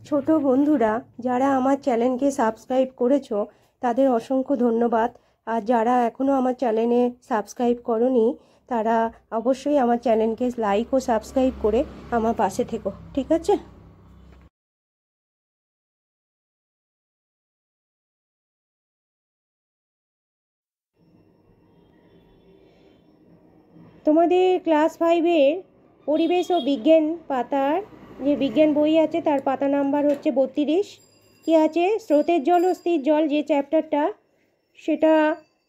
ছোট বন্ধুরা যারা আমার চ্যানেলকে সাবস্ক্রাইব করেছো তাদের অসংখ্য ধন্যবাদ। আর যারা এখনও আমার চ্যানেলে সাবস্ক্রাইব করোনি তারা অবশ্যই আমার চ্যানেলকে লাইক ও সাবস্ক্রাইব করে আমার পাশে থেকো, ঠিক আছে? তোমাদের ক্লাস 5-এর পরিবেশ ও বিজ্ঞান পাতার যে বিজ্ঞান বই আছে তার পাতা নাম্বার হচ্ছে 32। কি আছে? স্রোতের জল ও স্থির জল, যে চ্যাপ্টারটা সেটা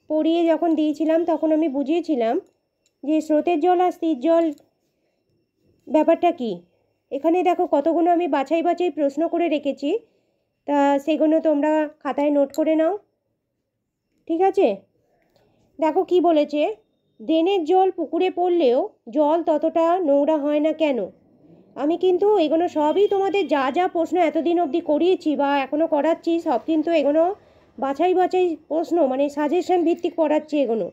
পড়িয়ে যখন দিয়েছিলাম তখন আমি বুঝিয়েছিলাম যে স্রোতের জল আর স্থির জল ব্যাপারটা কি। এখানে দেখো কতগুলো আমি বাছাই বাছাই প্রশ্ন করে রেখেছি, তা সেগুলো তোমরা খাতায় নোট করে নাও, ঠিক আছে? দেখো কি বলেছে, ড্রেনের জল পুকুরে পড়লেও জল ততটা নোংরা হয় না কেন? আমি কিন্তু এগুলো সবই তোমাদের যা যা প্রশ্ন এতদিন অবধি করিয়েছি বা এখনও করাচ্ছি সব কিন্তু এগুলো বাছাই বাছাই প্রশ্ন, মানে সাজেশন ভিত্তিক পড়াচ্ছি এগুলো,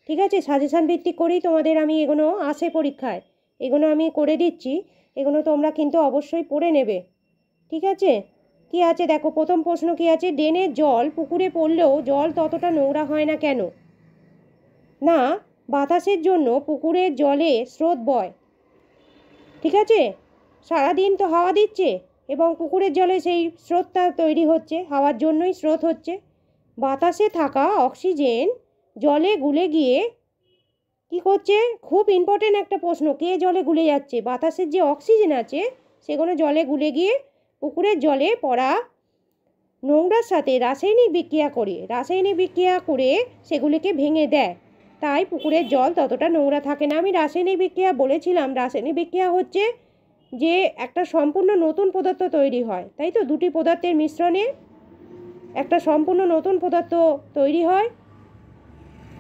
ঠিক আছে? সাজেশন ভিত্তিক করেই তোমাদের আমি এগুলো আসে পরীক্ষায়, এগুলো আমি করে দিচ্ছি, এগুলো তোমরা কিন্তু অবশ্যই পড়ে নেবে, ঠিক আছে? কি আছে দেখো, প্রথম প্রশ্ন কি আছে, ড্রেনের জল পুকুরে পড়লেও জল ততটা নোংরা হয় না কেন? না, বাতাসের জন্য পুকুরের জলে স্রোত বয়, ঠিক আছে? সারাদিন তো হাওয়া দিচ্ছে এবং পুকুরের জলে সেই স্রোতটা তৈরি হচ্ছে, হাওয়ার জন্যই স্রোত হচ্ছে। বাতাসে থাকা অক্সিজেন জলে গুলে গিয়ে কি করছে? খুব ইম্পর্টেন্ট একটা প্রশ্ন, কে জলে গুলে যাচ্ছে? বাতাসের যে অক্সিজেন আছে সেগুলো জলে গুলে গিয়ে পুকুরের জলে পড়া নোংরার সাথে রাসায়নিক বিক্রিয়া করে সেগুলিকে ভেঙে দেয়, তাই পুকুরের জল ততটা নোংরা থাকে না। আমি রাসায়নিক বিক্রিয়া বলেছিলাম, রাসায়নিক বিক্রিয়া হচ্ছে যে একটা সম্পূর্ণ নতুন পদার্থ তৈরি হয়, তাই তো? দুটি পদার্থের মিশ্রণে একটা সম্পূর্ণ নতুন পদার্থ তৈরি হয়,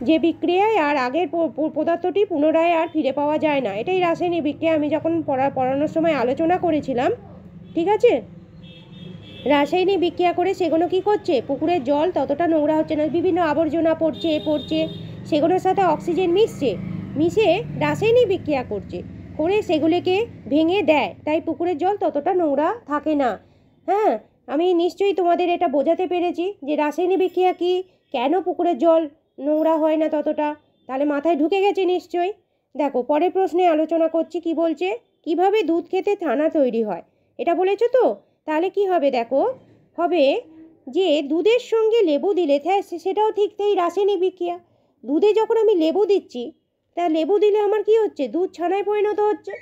যে বিক্রিয়ায় আর আগের পদার্থটি পুনরায় আর ফিরে পাওয়া যায় না, এটাই রাসায়নিক বিক্রিয়া। আমি যখন পড়ানোর সময় আলোচনা করেছিলাম, ঠিক আছে? রাসায়নিক বিক্রিয়া করে সেগুলো কি করছে? পুকুরের জল ততটা নোংরা হচ্ছে না, বিভিন্ন আবর্জনা পড়ছে সেগুলোর সাথে অক্সিজেন মিশে রাসায়নিক বিক্রিয়া করে সেগুলোকে ভেঙে দেয়, তাই পুকুরের জল ততটা নোংরা থাকে না। হ্যাঁ, আমি নিশ্চয়ই তোমাদের এটা বোঝাতে পেরেছি যে রাসায়নিক বিক্রিয়া কি, কেন পুকুরের জল নোংরা হয় না ততটা, তাহলে মাথায় ঢুকে গেছে নিশ্চয়ই। দেখো পরের প্রশ্নে আলোচনা করছি, কি বলছে, কিভাবে দুধ খেতে ছানা তৈরি হয়, এটা বলেছো তো? তাহলে কি হবে দেখো, হবে যে দুধের সঙ্গে লেবু দিলে, সেটাও ঠিক এই রাসায়নিক বিক্রিয়া। দুধে যখন আমি লেবু দিচ্ছি, তা লেবু দিলে আমার কি হচ্ছে? দুধ ছানায় পরিণত হচ্ছে,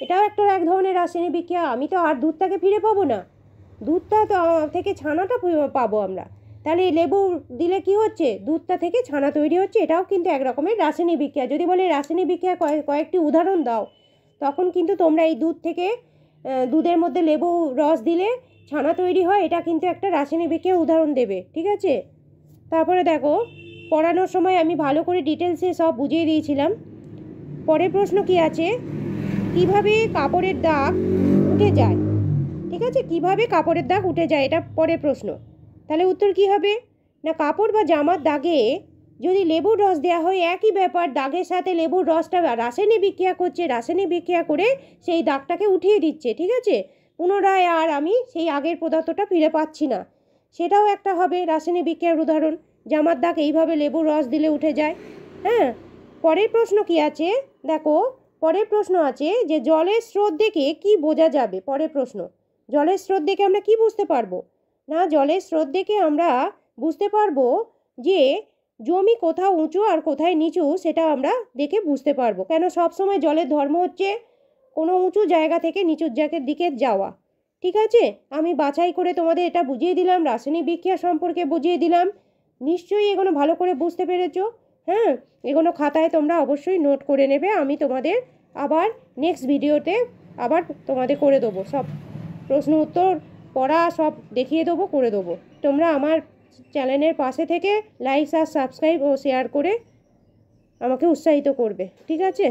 এটাও একটা এক ধরনের রাসায়নিক বিক্রিয়া। আমি তো আর দুধটাকে ফিরে পাবো না, দুধটা তো থেকে ছানাটা পাবো আমরা। তাহলে লেবু দিলে কি হচ্ছে? দুধটা থেকে ছানা তৈরি হচ্ছে, এটাও কিন্তু এক রকমের রাসায়নিক বিক্রিয়া। যদি বলে রাসায়নিক বিক্রিয়া কয়েকটি উদাহরণ দাও, তখন কিন্তু তোমরা এই দুধের মধ্যে লেবু রস দিলে ছানা তৈরি হয়, এটা কিন্তু একটা রাসায়নিক বিক্রিয়ার উদাহরণ দেবে, ঠিক আছে? তারপরে দেখো, পড়ানোর সময় আমি ভালো করে ডিটেলসে সব বুঝিয়ে দিয়েছিলাম। পরের প্রশ্ন কি আছে, কিভাবে কাপড়ের দাগ উঠে যায়, ঠিক আছে? কিভাবে কাপড়ের দাগ উঠে যায়, এটা পরের প্রশ্ন। তাহলে উত্তর কি হবে? না, কাপড় বা জামার দাগে যদি লেবুর রস দেওয়া হয়, একই ব্যাপার, দাগের সাথে লেবুর রসটা রাসায়নিক বিক্রিয়া করছে, রাসায়নিক বিক্রিয়া করে সেই দাগটাকে উঠিয়ে দিচ্ছে, ঠিক আছে? পুনরায় আর আমি সেই আগের পদার্থটা ফিরে পাচ্ছি না, সেটাও একটা হবে রাসায়নিক বিক্রিয়ার উদাহরণ। জামার দাগ এইভাবে লেবুর রস দিলে উঠে যায়। হ্যাঁ, পরের প্রশ্ন কি আছে দেখো, পরের প্রশ্ন আছে যে জলের স্রোত দেখে কি বোঝা যাবে? পরের প্রশ্ন, জলের স্রোত দেখে আমরা কি বুঝতে পারবো? না, জলের স্রোত দেখে আমরা বুঝতে পারবো যে জমি কোথাও উঁচু আর কোথায় নিচু, সেটা আমরা দেখে বুঝতে পারবো। কেন? সবসময় জলের ধর্ম হচ্ছে কোনো উঁচু জায়গা থেকে নিচুর জায়গার দিকে যাওয়া, ঠিক আছে? আমি বাছাই করে তোমাদের এটা বুঝিয়ে দিলাম, রাসায়নিক বিক্রিয়া সম্পর্কে বুঝিয়ে দিলাম। নিশ্চয়ই এগুলো ভালো করে বুঝতে পেরেছো। হ্যাঁ, এগুলো খাতায় তোমরা অবশ্যই নোট করে নেবে, আমি তোমাদের আবার নেক্সট ভিডিওতে আবার তোমাদের করে দেবো, সব প্রশ্ন উত্তর পড়া সব দেখিয়ে দেবো, করে দেবো। তোমরা আমার চ্যানেলের পাশে থেকে লাইক আর সাবস্ক্রাইব ও শেয়ার করে আমাকে উৎসাহিত করবে, ঠিক আছে?